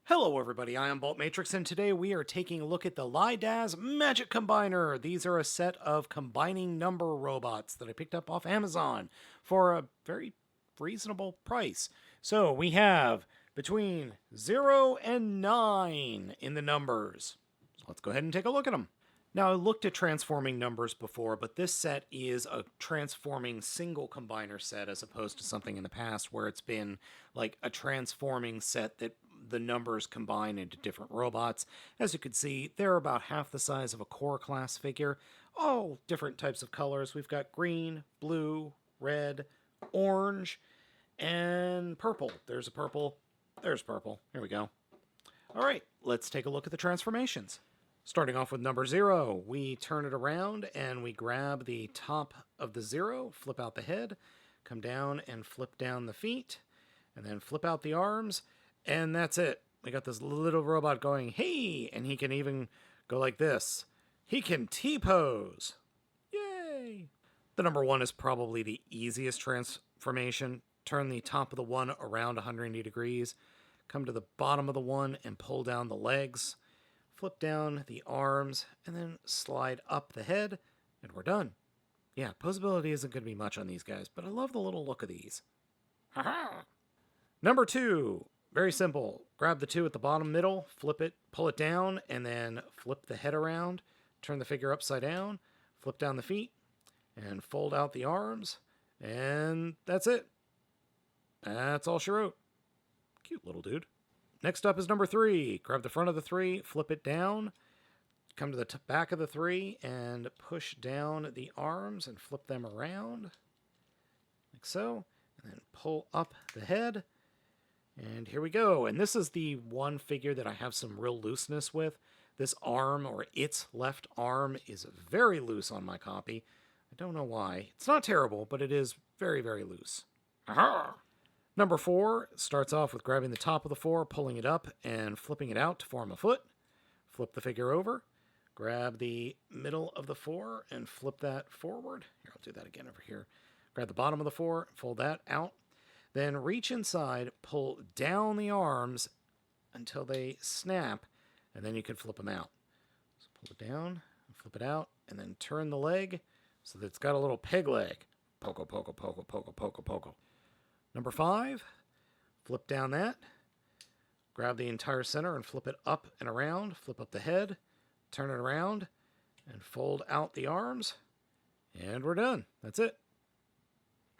Hello everybody, I am Baltmatrix, and today we are taking a look at the LIDAZ Magic Combiner. These are a set of combining number robots that I picked up off Amazon for a very reasonable price. So we have between 0 and 9 in the numbers. So let's go ahead and take a look at them. Now, I looked at transforming numbers before, but this set is a transforming single combiner set as opposed to something in the past where it's been like a transforming set that the numbers combine into different robots. As you can see, they're about half the size of a core class figure, all different types of colors. We've got green, blue, red, orange, and purple. There's a purple. There's purple. Here we go. All right, let's take a look at the transformations. Starting off with number 0, we turn it around and we grab the top of the 0, flip out the head, come down and flip down the feet, and then flip out the arms, and that's it. We got this little robot going, hey, and he can even go like this. He can T-pose. Yay! The number 1 is probably the easiest transformation. Turn the top of the 1 around 180 degrees, come to the bottom of the 1 and pull down the legs. Flip down the arms, and then slide up the head, and we're done. Yeah, posability isn't going to be much on these guys, but I love the little look of these. Number 2, very simple. Grab the 2 at the bottom middle, flip it, pull it down, and then flip the head around, turn the figure upside down, flip down the feet, and fold out the arms, and that's it. That's all she wrote. Cute little dude. Next up is number 3. Grab the front of the 3, flip it down, come to the back of the 3, and push down the arms and flip them around, like so, and then pull up the head, and here we go. And this is the one figure that I have some real looseness with. This arm, or its left arm, is very loose on my copy. I don't know why. It's not terrible, but it is very, very loose. Aha! Number 4 starts off with grabbing the top of the 4, pulling it up, and flipping it out to form a foot. Flip the figure over. Grab the middle of the 4 and flip that forward. Here, I'll do that again over here. Grab the bottom of the 4, fold that out. Then reach inside, pull down the arms until they snap, and then you can flip them out. So pull it down, flip it out, and then turn the leg so that it's got a little peg leg. Poco, poco, poco, poco, poco, poco. Number 5, flip down that, grab the entire center and flip it up and around, flip up the head, turn it around, and fold out the arms, and we're done. That's it.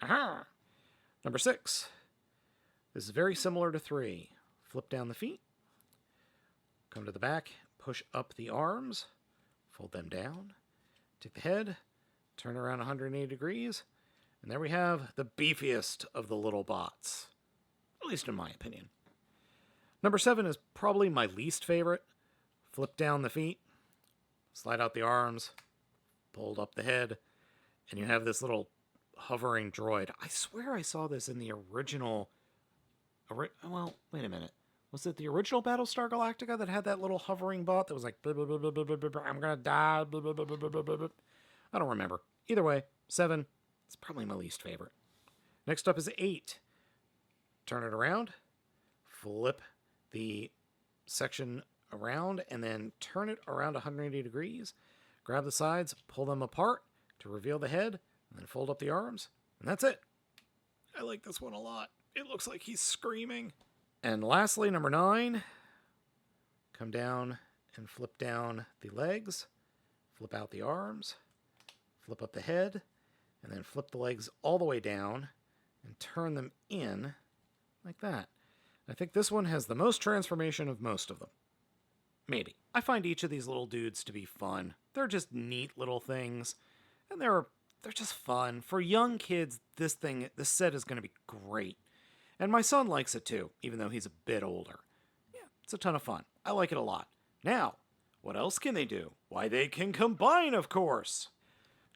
Aha! Number 6, this is very similar to 3. Flip down the feet, come to the back, push up the arms, fold them down, take the head, turn around 180 degrees, and there we have the beefiest of the little bots, at least in my opinion. Number 7 is probably my least favorite. Flip down the feet, slide out the arms, fold up the head, and you have this little hovering droid. I swear I saw this in the original... well, wait a minute. Was it the original Battlestar Galactica that had that little hovering bot that was like, blah, blah, blah, blah, blah, blah, blah, I'm gonna die, blah, blah, blah, blah, blah, blah, blah. I don't remember. Either way, 7. It's probably my least favorite. Next up is 8. Turn it around, flip the section around, and then turn it around 180 degrees. Grab the sides, pull them apart to reveal the head, and then fold up the arms, and that's it. I like this one a lot. It looks like he's screaming. And lastly, number 9. Come down and flip down the legs, flip out the arms, flip up the head, and then flip the legs all the way down and turn them in like that. I think this one has the most transformation of most of them. Maybe. I find each of these little dudes to be fun. They're just neat little things, and they're just fun. For young kids, this set is going to be great. And my son likes it too, even though he's a bit older. Yeah, it's a ton of fun. I like it a lot. Now, what else can they do? Why, they can combine, of course!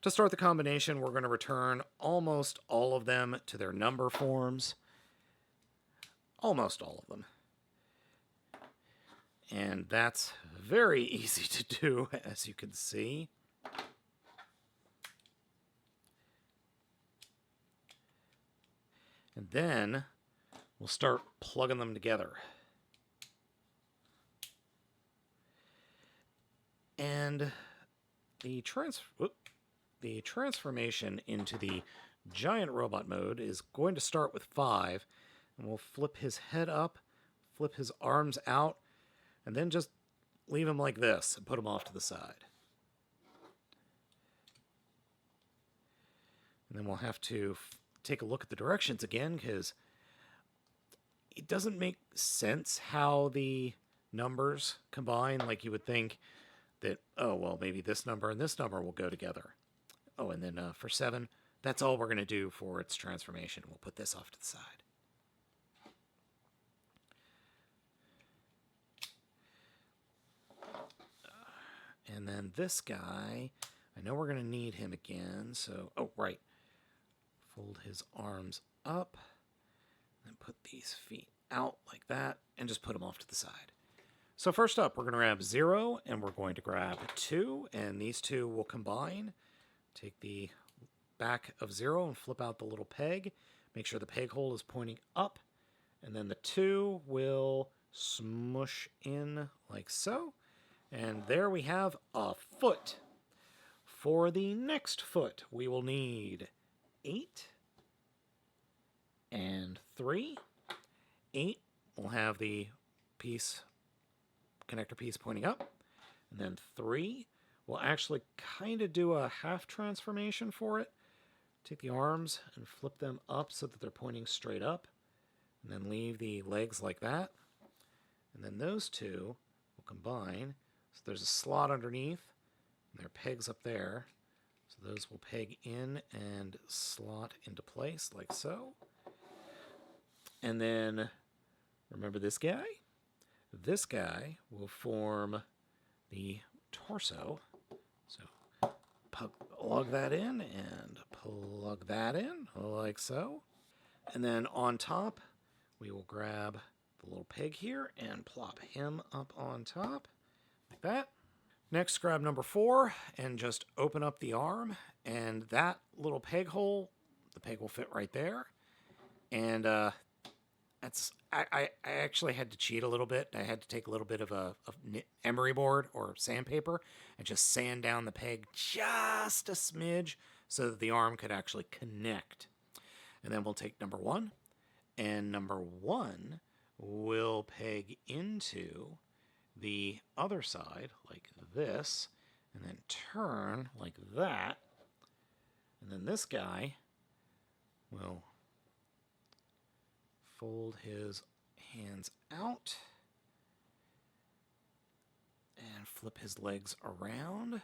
To start the combination, we're going to return almost all of them to their number forms. Almost all of them. And that's very easy to do, as you can see. And then we'll start plugging them together. And the transformation into the giant robot mode is going to start with 5, and we'll flip his head up, flip his arms out, and then just leave him like this and put him off to the side. And then we'll have to take a look at the directions again, because it doesn't make sense how the numbers combine. Like you would think that, oh, well, maybe this number and this number will go together. Oh, and then for 7, that's all we're going to do for its transformation. We'll put this off to the side. And then this guy, I know we're going to need him again, so, oh, right. Fold his arms up, and put these feet out like that, and just put them off to the side. So first up, we're going to grab 0, and we're going to grab 2, and these two will combine. Take the back of 0 and flip out the little peg. Make sure the peg hole is pointing up, and then the 2 will smush in like so. And there we have a foot. For the next foot, we will need 8 and 3. 8 will have the connector piece pointing up. And then 3 will actually kind of do a half transformation for it. Take the arms and flip them up so that they're pointing straight up. And then leave the legs like that. And then those two will combine. So there's a slot underneath, and there are pegs up there. So those will peg in and slot into place like so. And then, remember this guy? This guy will form the torso. So plug that in and plug that in like so. And then on top, we will grab the little peg here and plop him up on top. Like that. Next, grab number 4 and just open up the arm, and that little peg hole, the peg will fit right there. And I actually had to cheat a little bit. I had to take a little bit of emery board or sandpaper and just sand down the peg just a smidge so that the arm could actually connect. And then we'll take number 1, and number 1 will peg into the other side like this, and then turn like that, and then this guy will fold his hands out and flip his legs around,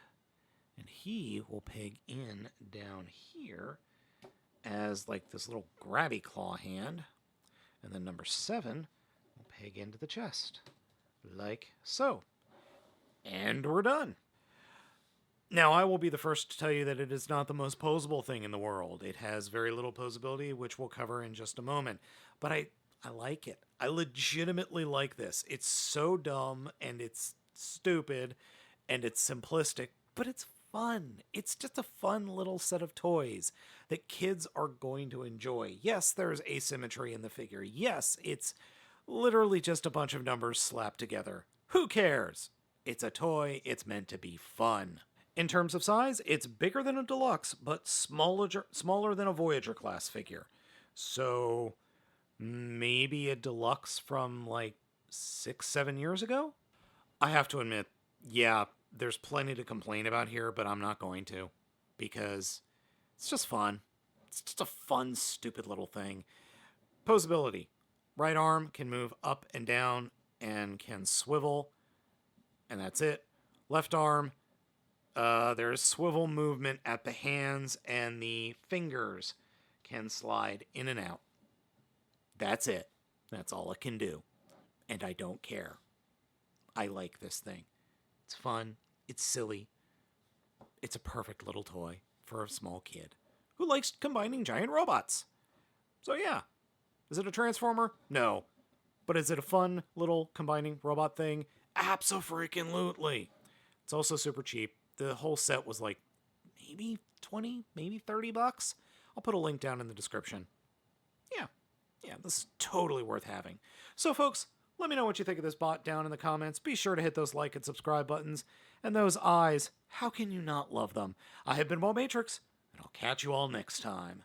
and he will peg in down here as like this little grabby claw hand, and then number 7 will peg into the chest like so. And we're done. Now, I will be the first to tell you that it is not the most posable thing in the world. It has very little posability, which we'll cover in just a moment. But I like it. I legitimately like this. It's so dumb, and it's stupid, and it's simplistic, but it's fun. It's just a fun little set of toys that kids are going to enjoy. Yes, there's asymmetry in the figure. Yes, it's literally just a bunch of numbers slapped together. Who cares? It's a toy. It's meant to be fun. In terms of size, it's bigger than a deluxe, but smaller than a Voyager class figure. So maybe a deluxe from like 6-7 years ago? I have to admit, yeah, there's plenty to complain about here, but I'm not going to, because it's just fun. It's just a fun, stupid little thing. Posability. Right arm can move up and down and can swivel, and that's it. Left arm, there's swivel movement at the hands, and the fingers can slide in and out. That's it. That's all it can do. And I don't care. I like this thing. It's fun. It's silly. It's a perfect little toy for a small kid who likes combining giant robots. So yeah. Is it a Transformer? No. But is it a fun little combining robot thing? Abso-freaking-lutely. It's also super cheap. The whole set was like maybe 20, maybe 30 bucks. I'll put a link down in the description. Yeah, this is totally worth having. So folks, Let me know what you think of this bot down in the comments. Be sure to hit those like and subscribe buttons. And those eyes, how can you not love them? I have been Baltmatrix, and I'll catch you all next time.